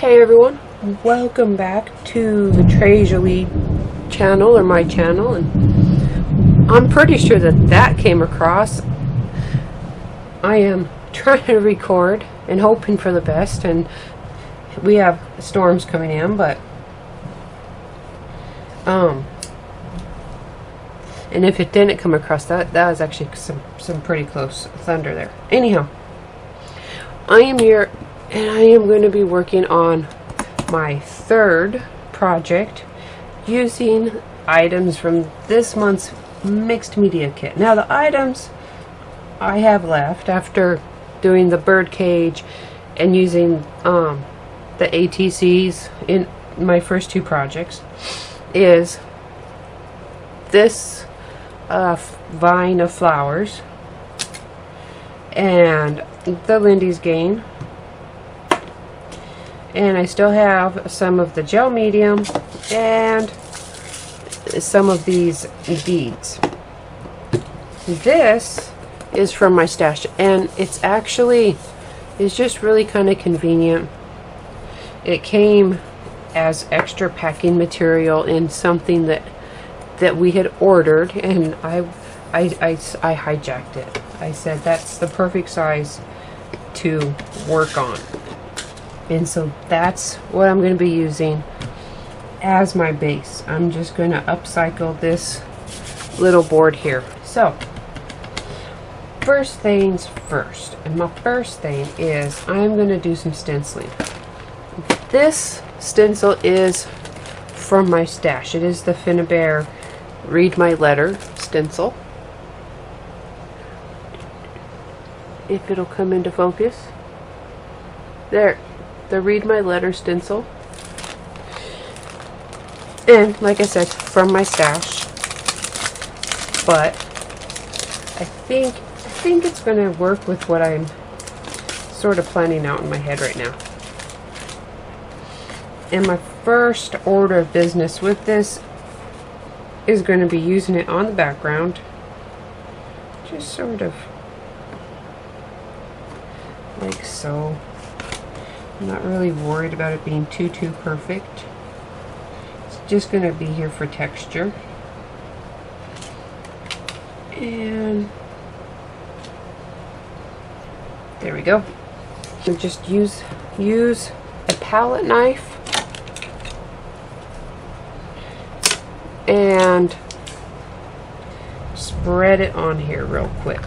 Hey everyone, welcome back to the Tres Jolie channel, or my channel, and I'm pretty sure that came across. I am trying to record and hoping for the best, and we have storms coming in, but and if it didn't come across, that was actually some pretty close thunder there. Anyhow, I am here and I am going to be working on my third project using items from this month's mixed media kit. Now, the items I have left after doing the bird cage and using the ATCs in my first two projects is this vine of flowers and the Lindy's Gain, and I still have some of the gel medium and some of these beads. This is from my stash, and it's just really kind of convenient. It came as extra packing material in something that we had ordered, and I hijacked it. I said that's the perfect size to work on, and so that's what I'm going to be using as my base. I'm just going to upcycle this little board here. So first things first, and my first thing is I'm going to do some stenciling. This stencil is from my stash. It is the Finnabair Read My Letter stencil. If it'll come into focus. There, the Read My Letter stencil. And like I said, from my stash. But I think it's going to work with what I'm sort of planning out in my head right now. And my first order of business with this is going to be using it on the background. Just sort of like so. I'm not really worried about it being too perfect. It's just going to be here for texture. And there we go. So just use a palette knife and spread it on here real quick.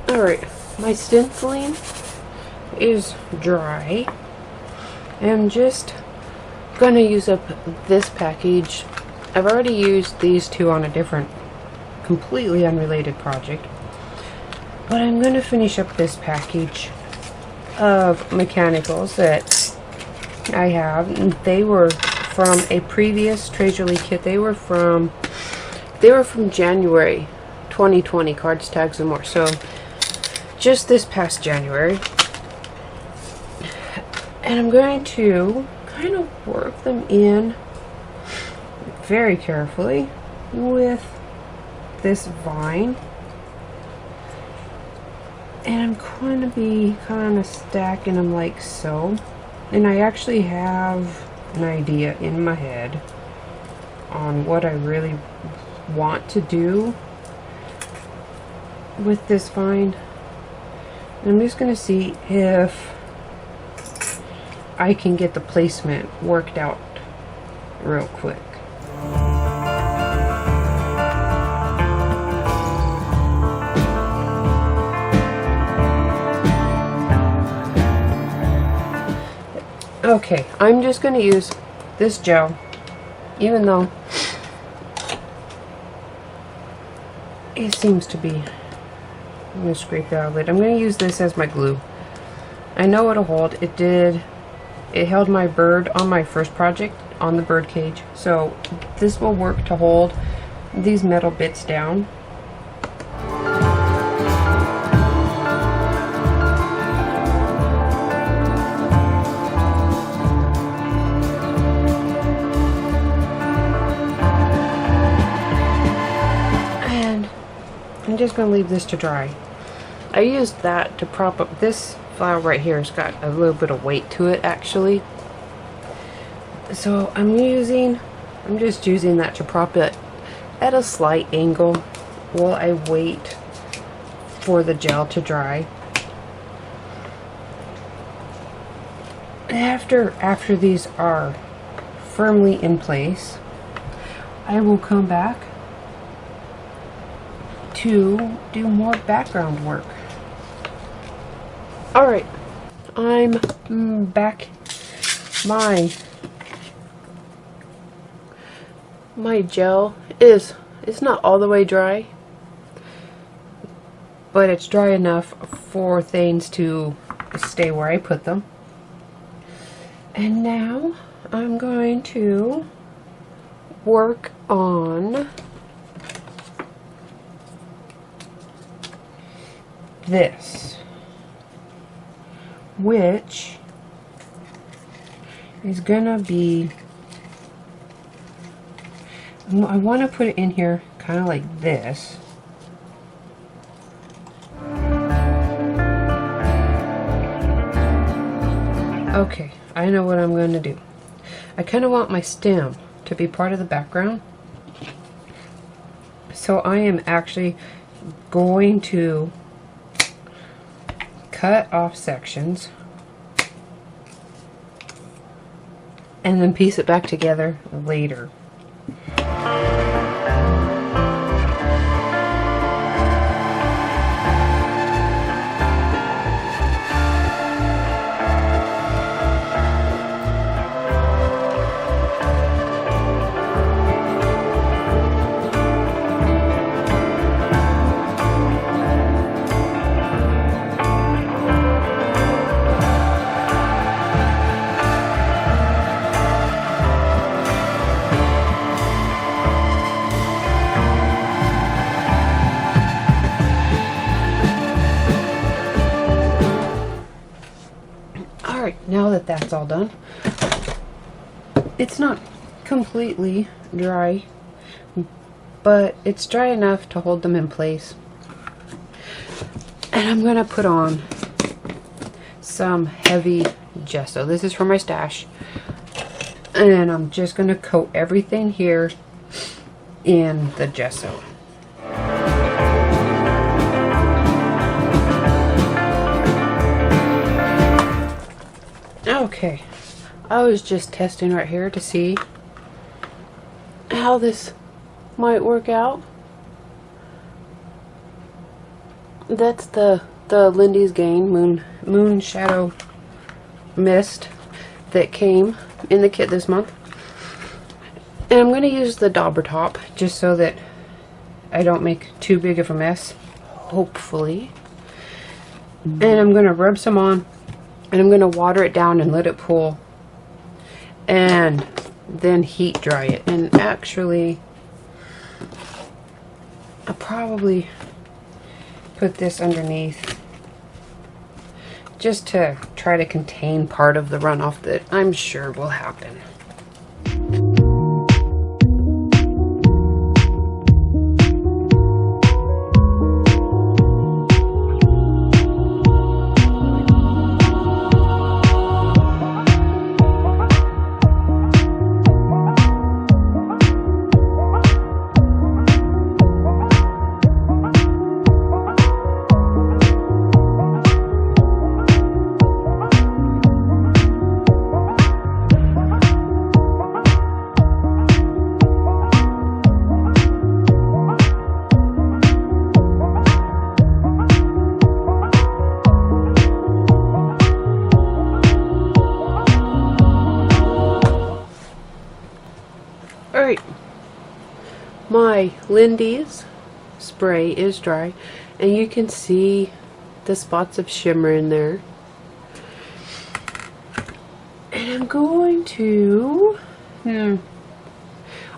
Alright, my stenciling is dry. I'm just gonna use up this package. I've already used these two on a different, completely unrelated project, but I'm gonna finish up this package of mechanicals that I have. And they were from a previous Tres Jolie kit. They were from January 2020, cards, tags, and more. So just this past January. And I'm going to kind of work them in very carefully with this vine. And I'm going to be kind of stacking them like so. And I actually have an idea in my head on what I really want to do with this vine. And I'm just going to see if I can get the placement worked out real quick. Okay, I'm just going to use this gel, even though it seems to be. I'm going to scrape it out of it. I'm going to use this as my glue. I know it'll hold. It did. It held my bird on my first project on the bird cage, so this will work to hold these metal bits down. just going to leave this to dry. I used that to prop up. This flower right here has got a little bit of weight to it actually. So I'm just using that to prop it at a slight angle while I wait for the gel to dry. After these are firmly in place, I will come back to do more background work. Alright, I'm back. My gel is not all the way dry, but it's dry enough for things to stay where I put them. And now I'm going to work on this, which is gonna be, I want to put it in here kind of like this. Okay, I know what I'm going to do. I kind of want my stem to be part of the background. So I am actually going to cut off sections and then piece it back together later. Now that that's all done, it's not completely dry, but it's dry enough to hold them in place. And I'm gonna put on some heavy gesso. This is from my stash, and I'm just gonna coat everything here in the gesso. Okay, I was just testing right here to see how this might work out. That's the Lindy's Gain Moon Shadow Mist that came in the kit this month. And I'm going to use the dauber top just so that I don't make too big of a mess, hopefully. And I'm going to rub some on. And I'm going to water it down and let it pool. And then heat dry it. And actually, I'll probably put this underneath just to try to contain part of the runoff that I'm sure will happen. Alright, my Lindy's spray is dry, and you can see the spots of shimmer in there. And I'm going to,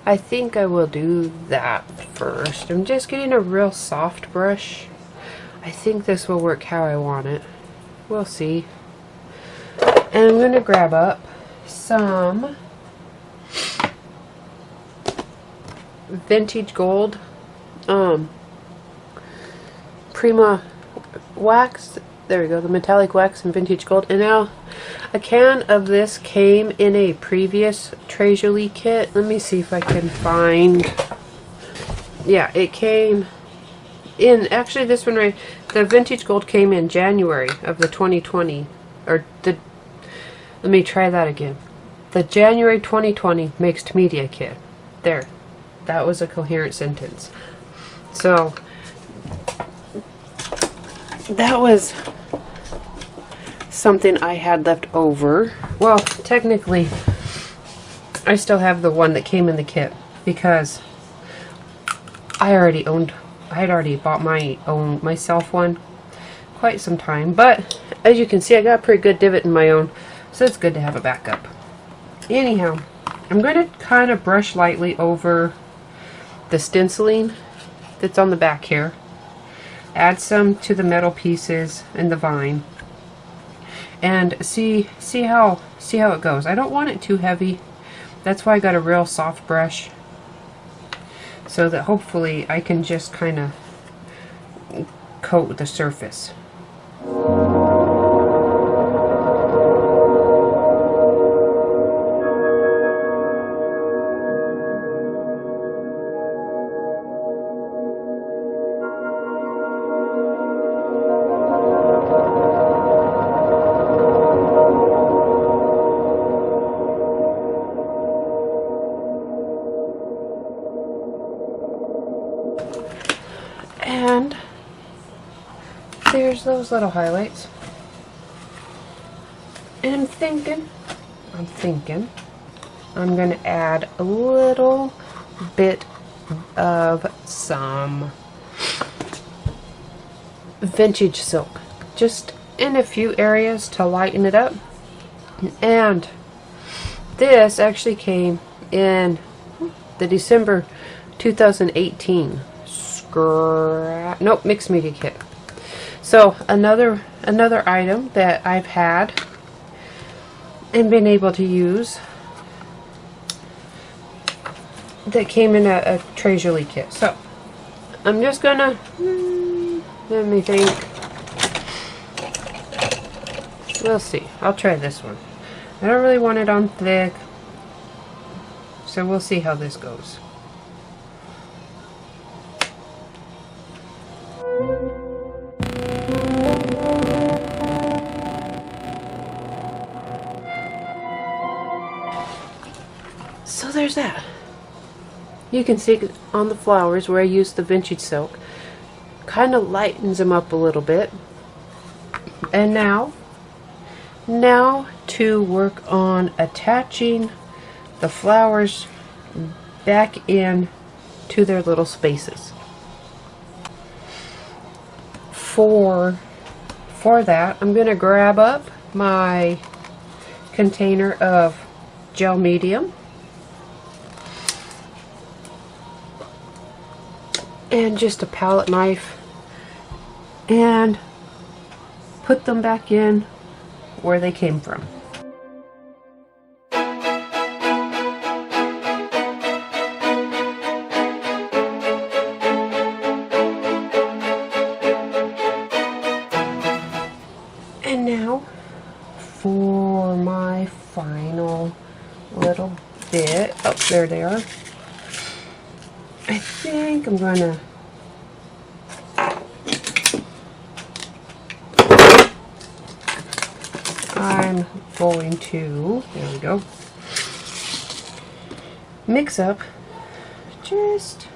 I think I will do that first. I'm just getting a real soft brush. I think this will work how I want it. We'll see. And I'm going to grab up some Vintage Gold Prima wax. There we go, the metallic wax in vintage gold. And now a can of this came in a previous Tres Jolie kit. Let me see if I can find. Yeah, it came in, actually this one right, the vintage gold came in January of the 2020, or the, let me try that again. The January 2020 mixed media kit. There, that was a coherent sentence. So that was something I had left over. Well, technically I still have the one that came in the kit because I had already bought myself one quite some time, but as you can see, I got a pretty good divot in my own, so it's good to have a backup. Anyhow, I'm going to kind of brush lightly over the stenciling that's on the back here, add some to the metal pieces and the vine, and see how it goes. I don't want it too heavy. That's why I got a real soft brush, so that hopefully I can just kind of coat the surface. And there's those little highlights. And I'm thinking I'm going to add a little bit of some vintage silk, just in a few areas to lighten it up. And this actually came in the December 2018 mixed media kit. So another item that I've had and been able to use that came in a Tres Jolie kit. So I'm just gonna let me think. We'll see. I'll try this one. I don't really want it on thick, so we'll see how this goes. So there's that. You can see on the flowers where I used the vintage silk, kind of lightens them up a little bit. And now to work on attaching the flowers back in to their little spaces. For that, I'm going to grab up my container of gel medium and just a palette knife and put them back in where they came from. And now for my final little bit. Oh, there they are. I think I'm gonna there we go, mix up just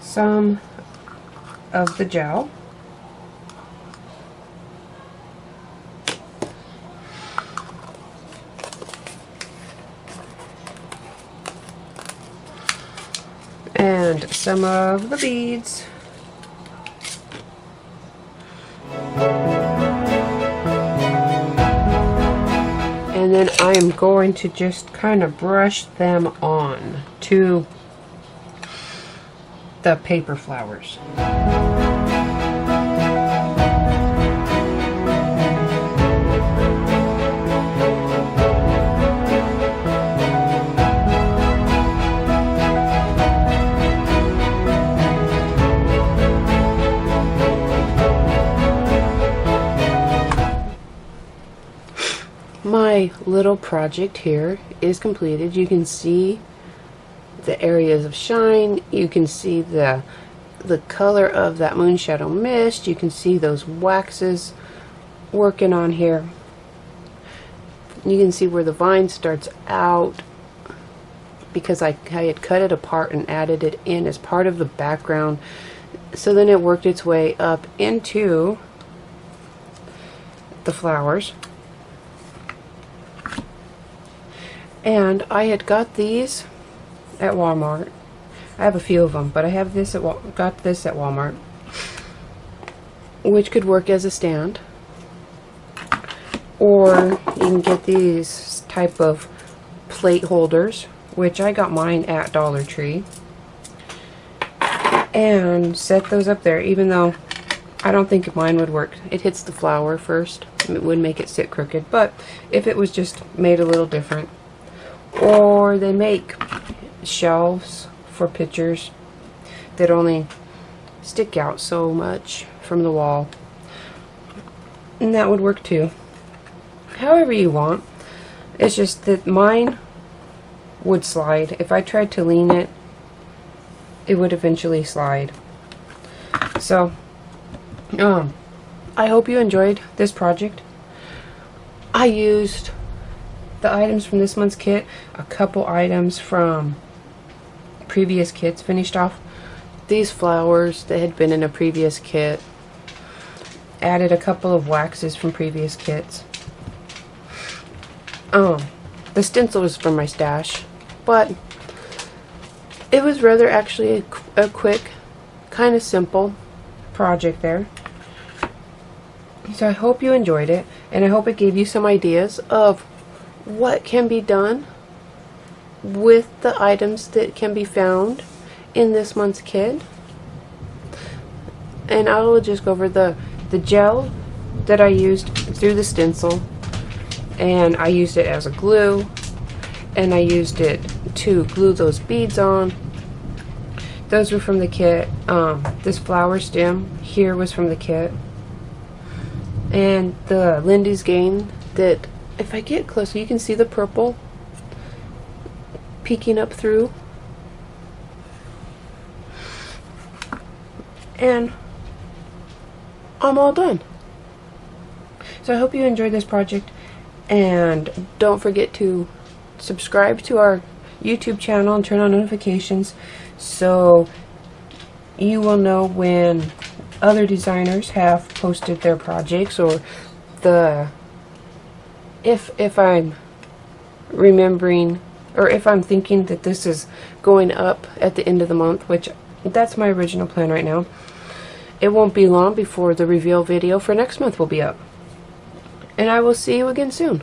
some of the gel. And some of the beads. And then I am going to just kind of brush them on to the paper flowers. my little project here is completed. You can see the areas of shine. You can see the color of that moonshadow mist. You can see those waxes working on here. You can see where the vine starts out, because I had cut it apart and added it in as part of the background. So then it worked its way up into the flowers. And I had got these at Walmart. I have a few of them, but I have this got this at Walmart, which could work as a stand. Or you can get these type of plate holders, which I got mine at Dollar Tree, and set those up there, even though I don't think mine would work. It hits the flower first. It would make it sit crooked, but if it was just made a little different. Or they make shelves for pictures that only stick out so much from the wall, and that would work too. However you want. It's just that mine would slide. If I tried to lean it, it would eventually slide. So I hope you enjoyed this project. I used the items from this month's kit, a couple items from previous kits, finished off these flowers that had been in a previous kit, added a couple of waxes from previous kits. The stencil was from my stash, but it was rather actually a quick, kind of simple project there. So I hope you enjoyed it, and I hope it gave you some ideas of what can be done with the items that can be found in this month's kit. And I will just go over the gel that I used through the stencil, and I used it as a glue, and I used it to glue those beads on. Those were from the kit. This flower stem here was from the kit, and the Lindy's Gain, that if I get closer you can see the purple peeking up through. And I'm all done. So I hope you enjoyed this project, and don't forget to subscribe to our YouTube channel and turn on notifications so you will know when other designers have posted their projects, or if I'm remembering, or if I'm thinking that this is going up at the end of the month, which that's my original plan right now. It won't be long before the reveal video for next month will be up. And I will see you again soon.